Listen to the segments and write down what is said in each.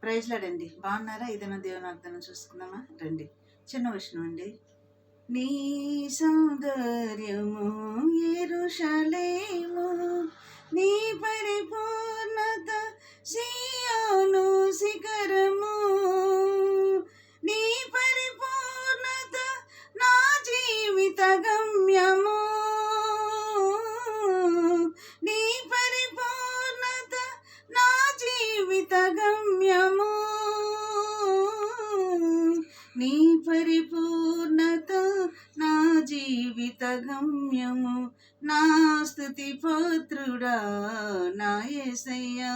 Praise లాడండి. బాగున్నారా? ఏదైనా దేవుని వాగ్దానం చూసుకుందామా? రండి. చిన్న విషయం అండి. నీ సౌందర్యము యెరూషలేము, నీ పరిపూర్ణత సీయోను శిఖరము, నీ పరిపూర్ణత నా జీవిత గమ్యము, నీ పరిపూర్ణత నా జీవిత గమ్యము, నీ పరిపూర్ణత నా జీవిత గమ్యము, నా స్తుతి పాత్రుడా నా యేసయ్యా,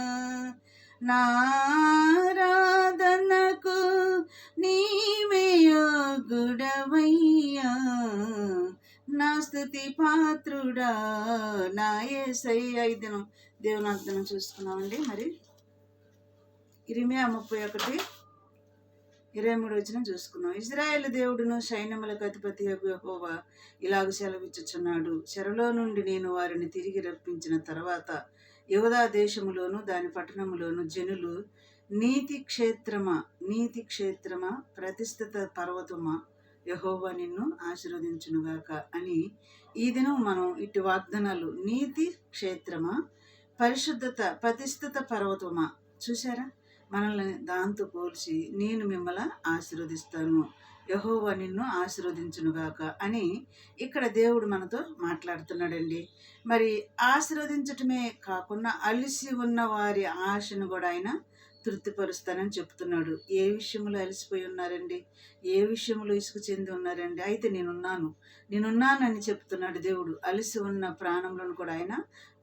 నా ఆరాధనకు నీవే యోగ్యుడవయ్యా, నా స్తుతి పాత్రుడా నా యేసయ్యా. ఈ దినం దేవుని వాగ్దానం చూసుకున్నామండి. మరి ఇర్మియా 31:23 చూసుకుందాం. ఇజ్రాయేల్ దేవుడును సైన్యములకు అధిపతి యెహోవా ఇలాగ సెలవిచ్చుచున్నాడు, చెరలో నుండి నేను వారిని తిరిగి రప్పించిన తర్వాత యూదా దేశములోను దాని పట్టణములోను జనులు నీతి క్షేత్రమా ప్రతిష్ఠిత పర్వతమా యెహోవా నిన్ను ఆశీర్వదించునుగాక అని ఈ దినం మనం ఇటు వాగ్దానాలు, నీతి క్షేత్రమా, పరిశుద్ధత ప్రతిష్ఠిత పర్వతమా, చూసారా? మనల్ని దాంతో పోల్చి నేను మిమ్మల్ని ఆశీర్వదిస్తాను, యెహోవా నిన్ను ఆశీర్వదించునుగాక అని ఇక్కడ దేవుడు మనతో మాట్లాడుతున్నాడండి. మరి ఆశీర్వదించటమే కాకుండా అలిసి ఉన్న వారి ఆశను కూడా ఆయన తృప్తిపరుస్తానని చెప్తున్నాడు. ఏ విషయంలో అలసిపోయి ఉన్నారండి? ఏ విషయంలో ఇసుకు చెంది ఉన్నారండి? అయితే నేనున్నానని చెప్తున్నాడు దేవుడు. అలసి ఉన్న ప్రాణంలో కూడా ఆయన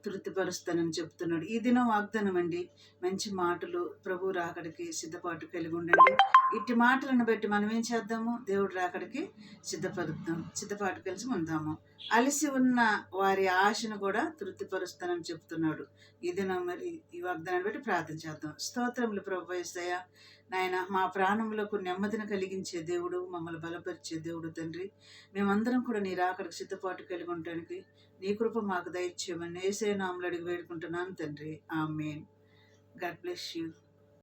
తృప్తిపరుస్తానని చెప్తున్నాడు. ఈ దినం వాగ్దానం అండి. మంచి మాటలు, ప్రభు రాకడికి సిద్ధపాటు కలిగి ఉండండి. ఇట్టి మాటలను బట్టి మనం ఏం చేద్దాము? దేవుడు రాకడికి సిద్ధపాటు కలిసి ఉందాము. అలసి ఉన్న వారి ఆశను కూడా తృప్తిపరుస్తానని చెప్తున్నాడు. ఈ దినం మరి ఈ వాగ్దానాన్ని బట్టి ప్రార్థన చేద్దాం. స్తోత్రములు ప్రభు యేసయ్యా. నాయన, మా ప్రాణములకు నెమ్మదిని కలిగించే దేవుడు, మమ్మల్ని బలపరిచే దేవుడు తండ్రి. మేమందరం కూడా నీ రాకడికి సిద్ధపాటు కలిగి ఉండటానికి నీ కృప మాకు దయచేయమని యేసయ్య నామములో అడిగి వేడుకుంటున్నాను తండ్రి. ఆమేన్. God bless you.